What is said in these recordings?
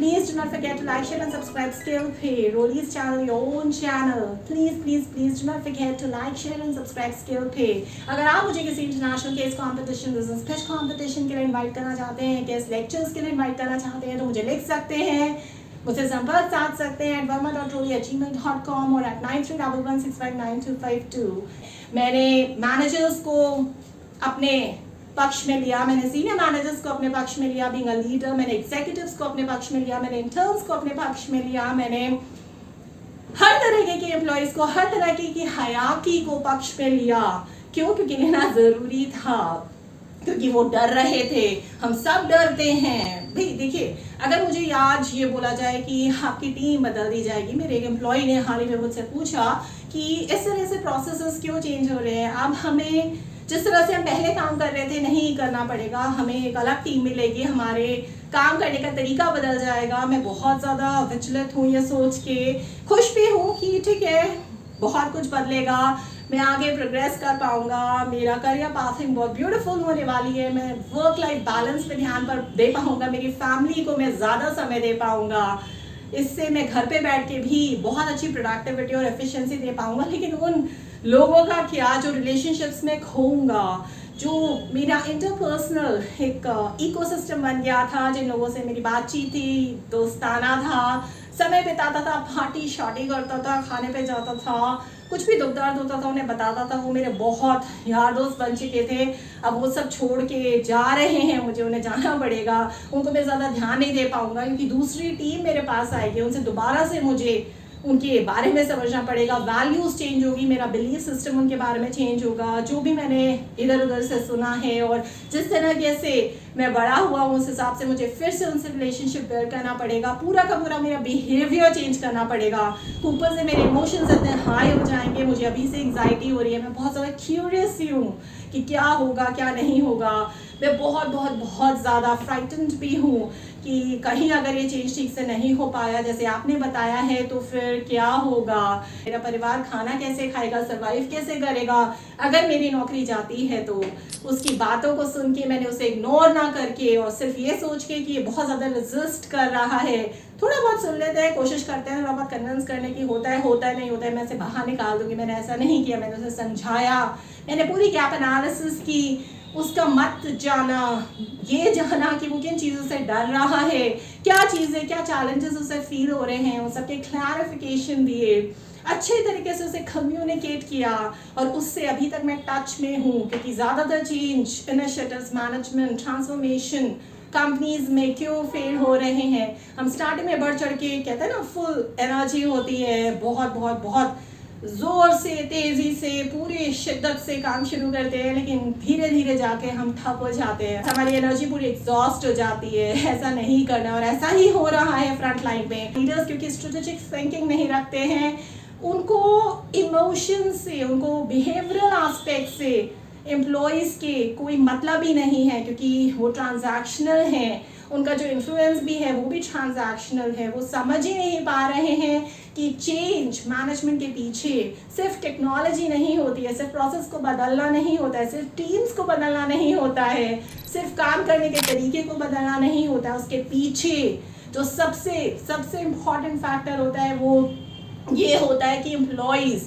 Please do not forget to like, share and subscribe Skill Pay, Rolly's channel, your own channel. Please do not forget to like, share and subscribe Skill Pay. अगर आप मुझे किसी international case competition, business pitch competition के लिए invite करना चाहते हैं, case lectures के लिए इन्वाइट करना चाहते हैं, तो मुझे लिख सकते हैं, मुझसे संपर्क साध सकते हैं verma.rolly@gmail.com और at 9311659252। मैंने मैनेजर्स को अपने पक्ष में लिया, मैंने सीनियर मैनेजर्स को अपने पक्ष में लिया बीइंग अ लीडर, मैंने एग्जीक्यूटिव्स को अपने पक्ष में लिया, मैंने इंटर्न्स को अपने पक्ष में लिया, मैंने हर तरह के एम्प्लॉयज को, हर तरह की हयाकी को पक्ष में लिया। क्यों? क्योंकि लेना जरूरी था, क्योंकि वो डर रहे थे। हम सब डरते हैं भाई। देखिए, अगर मुझे आज ये बोला जाए कि आपकी टीम बदल दी जाएगी, मेरे एक एम्प्लॉय ने हाल ही में मुझसे पूछा कि इस तरह से प्रोसेसेस क्यों चेंज हो रहे हैं, अब हमें जिस तरह से हम पहले काम कर रहे थे नहीं करना पड़ेगा, हमें एक अलग टीम मिलेगी, हमारे काम करने का तरीका बदल जाएगा। मैं बहुत ज़्यादा विचलित हूँ ये सोच के, खुश भी हूँ कि ठीक है बहुत कुछ बदलेगा, मैं आगे प्रोग्रेस कर पाऊँगा, मेरा करियर पासिंग बहुत ब्यूटीफुल होने वाली है, मैं वर्क लाइफ बैलेंस पे ध्यान पर दे पाऊँगा, मेरी फैमिली को मैं ज़्यादा समय दे पाऊँगा, इससे मैं घर पे बैठ के भी बहुत अच्छी प्रोडक्टिविटी और एफिशिएंसी दे पाऊँगा। लेकिन उन लोगों का क्या जो रिलेशनशिप्स में खोऊंगा, जो मेरा इंटरपर्सनल एक इकोसिस्टम बन गया था, जिन लोगों से मेरी बातचीत थी, दोस्ताना था, समय बिताता था, पार्टी शार्टी करता था, खाने पे जाता था, कुछ भी दुख दर्द होता था उन्हें बताता था, वो मेरे बहुत यार दोस्त बन चुके थे। अब वो सब छोड़ के जा रहे हैं, मुझे उन्हें जाना पड़ेगा, उनको मैं ज़्यादा ध्यान नहीं दे पाऊँगा क्योंकि दूसरी टीम मेरे पास आएगी, उनसे दोबारा से मुझे उनके बारे में समझना पड़ेगा, वैल्यूज़ चेंज होगी, मेरा बिलीफ सिस्टम उनके बारे में चेंज होगा, जो भी मैंने इधर उधर से सुना है और जिस तरीके से मैं बड़ा हुआ हूँ उस हिसाब से मुझे फिर से उनसे रिलेशनशिप बिल्ड करना पड़ेगा, पूरा का पूरा मेरा बिहेवियर चेंज करना पड़ेगा। ऊपर से मेरे इमोशंस इतने हाई हो जाएंगे, मुझे अभी से एंग्जाइटी हो रही है, मैं बहुत ज़्यादा क्यूरियस सी हूँ कि क्या होगा क्या नहीं होगा, मैं बहुत बहुत बहुत ज़्यादा फ्राइटन्ड भी हूँ कि कहीं अगर ये चेंज ठीक से नहीं हो पाया जैसे आपने बताया है तो फिर क्या होगा, मेरा परिवार खाना कैसे खाएगा, सर्वाइव कैसे करेगा। अगर मेरी नौकरी जाती है तो उसकी बातों को सुन के मैंने उसे इग्नोर ना करके और सिर्फ ये सोच के कि ये बहुत ज़्यादा रेजिस्ट कर रहा है, थोड़ा बहुत सुन लेते हैं, कोशिश करते हैं थोड़ा बहुत कन्विंस करने की, होता है नहीं होता है, मैं इसे बाहर निकाल दूंगी, मैंने ऐसा नहीं किया, मैंने उसे समझाया, मैंने पूरी गैप एनालिसिस की, उसका मत जाना, ये जाना कि वो किन चीज़ों से डर रहा है, क्या चीज़ें क्या चैलेंजेस उसे फील हो रहे हैं, उन सबके क्लैरिफिकेशन दिए, अच्छे तरीके से उसे कम्युनिकेट किया और उससे अभी तक मैं टच में हूँ क्योंकि ज़्यादातर change initiatives, management, transformation companies में क्यों फेल हो रहे हैं। हम स्टार्टिंग में बढ़ चढ़ के कहते हैं ना, फुल एनर्जी होती है, बहुत बहुत बहुत जोर से तेजी से पूरी शिद्दत से काम शुरू करते हैं, लेकिन धीरे धीरे जाके हम थक हो जाते हैं, हमारी एनर्जी पूरी एग्जॉस्ट हो जाती है। ऐसा नहीं करना और ऐसा ही हो रहा है फ्रंट लाइन में। लीडर्स क्योंकि स्ट्रेटेजिक थिंकिंग नहीं रखते हैं, उनको इमोशन से, उनको बिहेवियरल एस्पेक्ट से एम्प्लॉयज़ के कोई मतलब ही नहीं है क्योंकि वो ट्रांजैक्शनल हैं, उनका जो इन्फ्लुएंस भी है वो भी ट्रांजैक्शनल है। वो समझ ही नहीं पा रहे हैं कि चेंज मैनेजमेंट के पीछे सिर्फ टेक्नोलॉजी नहीं होती है, सिर्फ प्रोसेस को बदलना नहीं होता है, सिर्फ टीम्स को बदलना नहीं होता है, सिर्फ काम करने के तरीके को बदलना नहीं होता है, उसके पीछे जो सबसे इम्पॉर्टेंट फैक्टर होता है वो ये होता है कि एम्प्लॉयज़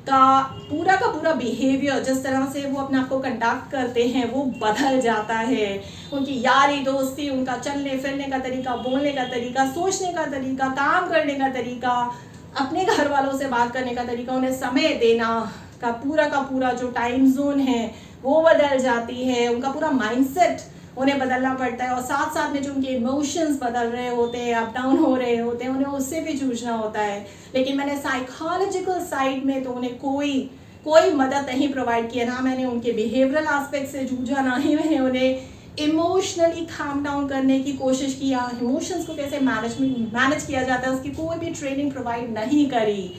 का पूरा बिहेवियर, जिस तरह से वो अपने आप को कंडक्ट करते हैं वो बदल जाता है। उनकी यारी दोस्ती, उनका चलने फिरने का तरीका, बोलने का तरीका, सोचने का तरीका, काम करने का तरीका, अपने घर वालों से बात करने का तरीका, उन्हें समय देना का पूरा जो टाइम जोन है वो बदल जाती है, उनका पूरा माइंडसेट उन्हें बदलना पड़ता है और साथ साथ में जो उनके इमोशंस बदल रहे होते हैं, अप डाउन हो रहे होते हैं, उन्हें उससे भी जूझना होता है। लेकिन मैंने साइकोलॉजिकल साइड में तो उन्हें कोई मदद नहीं प्रोवाइड किया, ना मैंने उनके बिहेवियरल एस्पेक्ट से जूझा, ना ही मैंने उन्हें इमोशनली काम डाउन करने की कोशिश किया, इमोशंस को कैसे मैनेज किया जाता है उसकी कोई भी ट्रेनिंग प्रोवाइड नहीं करी।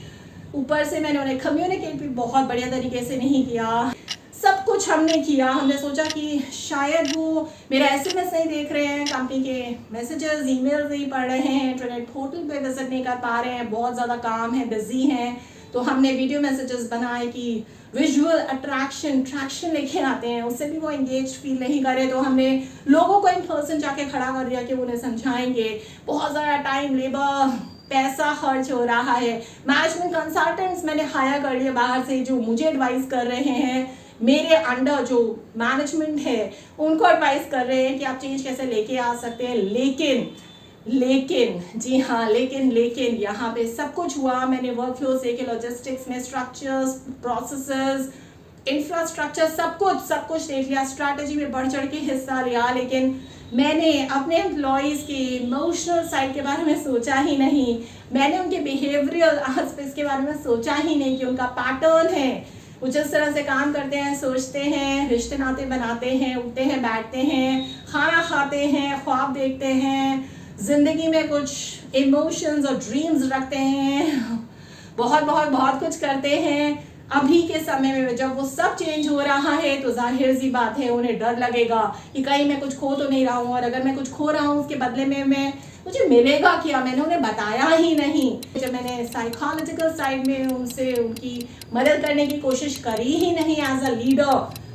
ऊपर से मैंने उन्हें कम्युनिकेट भी बहुत बढ़िया तरीके से नहीं किया। सब कुछ हमने किया, हमने सोचा कि शायद वो मेरा SMS नहीं देख रहे हैं, कंपनी के मैसेजेस, ईमेल्स नहीं पढ़ रहे हैं, इंटरनेट पोर्टल पे विजिट नहीं कर पा रहे हैं, बहुत ज़्यादा काम है, बिजी हैं, तो हमने वीडियो मैसेजेस बनाए कि विजुअल ट्रैक्शन लेके आते हैं, उससे भी वो एंगेज फील नहीं करे, तो हमने लोगों को इन पर्सन जाके खड़ा कर दिया कि उन्हें समझाएंगे। बहुत ज़्यादा टाइम, लेबर, पैसा खर्च हो रहा है। मैनेजमेंट कंसल्टेंट्स मैंने हायर कर लिए बाहर से, जो मुझे एडवाइस कर रहे हैं, मेरे अंडर जो मैनेजमेंट है उनको एडवाइस कर रहे हैं कि आप चेंज कैसे लेके आ सकते हैं। लेकिन जी हाँ, लेकिन यहाँ पे सब कुछ हुआ। मैंने वर्क फ्लो से कि लॉजिस्टिक्स में स्ट्रक्चर्स, प्रोसेसेस, इंफ्रास्ट्रक्चर, सब कुछ देख लिया, स्ट्रैटेजी में बढ़ चढ़ के हिस्सा लिया, लेकिन मैंने अपने एम्प्लॉयज़ के इमोशनल साइड के बारे में सोचा ही नहीं। मैंने उनके बिहेवियरल एस्पेक्ट्स के बारे में सोचा ही नहीं कि उनका पैटर्न है, वो जिस तरह से काम करते हैं, सोचते हैं, रिश्ते नाते बनाते हैं, उठते हैं, बैठते हैं, खाना खाते हैं, ख्वाब देखते हैं, ज़िंदगी में कुछ इमोशंस और ड्रीम्स रखते हैं, बहुत कुछ करते हैं। अभी के समय में जब वो सब चेंज हो रहा है तो जाहिर सी बात है उन्हें डर लगेगा कि कहीं मैं कुछ खो तो नहीं रहा हूँ, और अगर मैं कुछ खो रहा हूँ उसके बदले में मुझे मिलेगा क्या, मैंने उन्हें बताया ही नहीं। जब मैंने साइकोलॉजिकल साइड में उनसे उनकी मदद करने की कोशिश करी ही नहीं एज अ लीडर,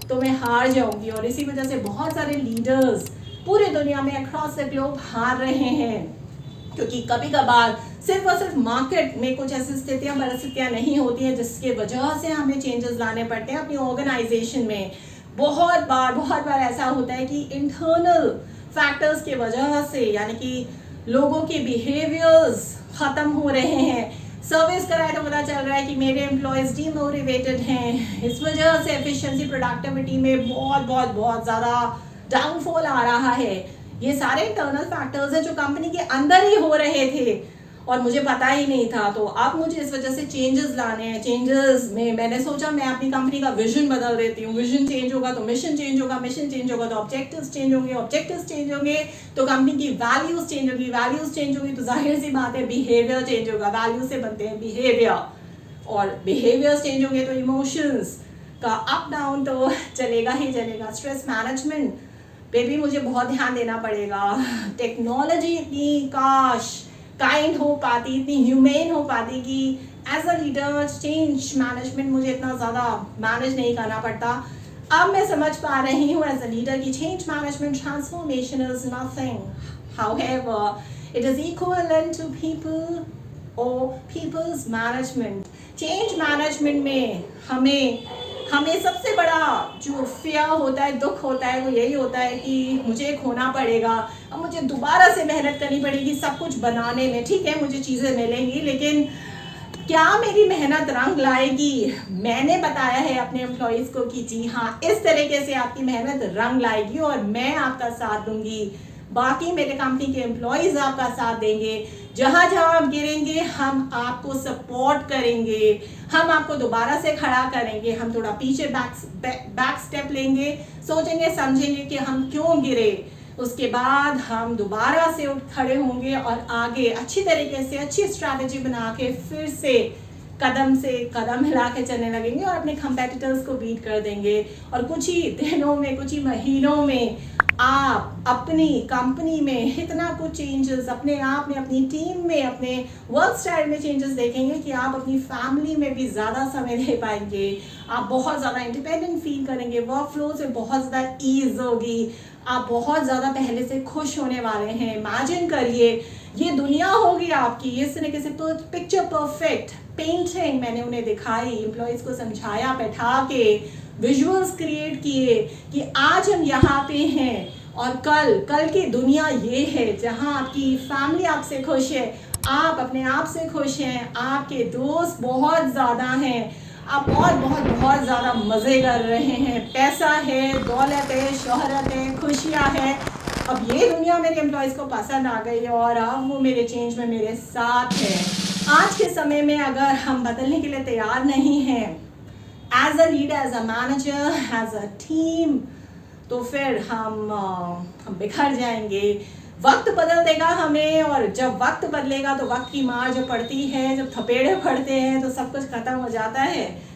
तो मैं हार जाऊंगी। और इसी वजह से बहुत सारे लीडर्स पूरी दुनिया में अक्रॉस द ग्लोब हार रहे हैं, क्योंकि कभी कभार सिर्फ और सिर्फ मार्केट में कुछ ऐसी परिस्थितियाँ नहीं होती हैं जिसके वजह से हमें चेंजेस लाने पड़ते हैं अपनी ऑर्गेनाइजेशन में। बहुत बार ऐसा होता है कि इंटरनल फैक्टर्स के वजह से, यानी कि लोगों के बिहेवियर्स ख़त्म हो रहे हैं। सर्विस कराए तो पता चल रहा है कि मेरे एम्प्लॉयज़ डीमोटिवेटेड हैं, इस वजह से एफिशिएंसी, प्रोडक्टिविटी में बहुत ज़्यादा डाउनफॉल आ रहा है। ये सारे इंटरनल फैक्टर्स हैं जो कंपनी के अंदर ही हो रहे थे और मुझे पता ही नहीं था। तो अब मुझे इस वजह से चेंजेस लाने हैं। चेंजेस में मैंने सोचा मैं अपनी कंपनी का विजन बदल देती हूँ। विजन चेंज होगा तो मिशन चेंज होगा, मिशन चेंज होगा तो ऑब्जेक्टिव्स चेंज होंगे, ऑब्जेक्टिव्स चेंज होंगे तो कंपनी की वैल्यूज चेंज होगी, वैल्यूज चेंज होगी तो जाहिर सी बात है बिहेवियर चेंज होगा। वैल्यू से बनते हैं बिहेवियर, और बिहेवियर्स चेंज होंगे तो इमोशंस का अप डाउन तो चलेगा ही चलेगा। स्ट्रेस मैनेजमेंट पे भी मुझे बहुत ध्यान देना पड़ेगा। टेक्नोलॉजी इतनी काइंड हो पाती, इतनी ह्यूमेन हो पाती कि as a leader change management मुझे इतना ज़्यादा मैनेज नहीं करना पड़ता। अब मैं समझ पा रही हूँ एज अ लीडर कि change management transformation is nothing, however it is equivalent to people और पीपल्स मैनेजमेंट। चेंज मैनेजमेंट में हमें सबसे बड़ा जो फियर होता है, दुख होता है, वो यही होता है कि मुझे खोना पड़ेगा, अब मुझे दोबारा से मेहनत करनी पड़ेगी सब कुछ बनाने में। ठीक है, मुझे चीज़ें मिलेंगी, लेकिन क्या मेरी मेहनत रंग लाएगी? मैंने बताया है अपने एम्प्लॉयज़ को कि जी हाँ, इस तरीके से आपकी मेहनत रंग लाएगी और मैं आपका साथ दूंगी। बाकी मेरे कंपनी के एम्प्लॉयज़ आपका साथ देंगे। जहाँ आप गिरेंगे हम आपको सपोर्ट करेंगे, हम आपको दोबारा से खड़ा करेंगे। हम थोड़ा पीछे बैक स्टेप लेंगे, सोचेंगे समझेंगे कि हम क्यों गिरे, उसके बाद हम दोबारा से उठ खड़े होंगे और आगे अच्छी तरीके से अच्छी स्ट्रैटेजी बना के फिर से कदम हिला के चलने लगेंगे और अपने कंपेटिटर्स को बीट कर देंगे। और कुछ ही दिनों में, कुछ ही महीनों में आप अपनी कंपनी में इतना कुछ चेंजेस, अपने आप में, अपनी टीम में, अपने वर्क स्टाइल में चेंजेस देखेंगे कि आप अपनी फैमिली में भी ज़्यादा समय दे पाएंगे। आप बहुत ज़्यादा इंडिपेंडेंट फील करेंगे, वर्क फ्लो से बहुत ज़्यादा ईज होगी, आप बहुत ज़्यादा पहले से खुश होने वाले हैं। इमेजिन करिए ये दुनिया होगी आपकी, इस तरीके से पिक्चर परफेक्ट पेंटिंग मैंने उन्हें दिखाई, एम्प्लॉयज़ को समझाया, बैठा के विजुअल्स क्रिएट किए कि आज हम यहाँ पे हैं और कल की दुनिया ये है जहाँ आपकी फैमिली आपसे खुश है, आप अपने आप से खुश हैं, आपके दोस्त बहुत ज़्यादा हैं, आप बहुत ज़्यादा मज़े कर रहे हैं, पैसा है, दौलत है, शोहरत है, खुशियाँ है। अब ये दुनिया मेरे एम्प्लॉयज़ को पसंद आ गई और अब वो मेरे चेंज में मेरे साथ है। आज के समय में अगर हम बदलने के लिए तैयार नहीं हैं as a leader, as a manager, as a team, तो फिर हम बिखर जाएंगे। वक्त बदल देगा हमें, और जब वक्त बदलेगा तो वक्त की मार जो पड़ती है, जब थपेड़े पड़ते हैं तो सब कुछ खत्म हो जाता है।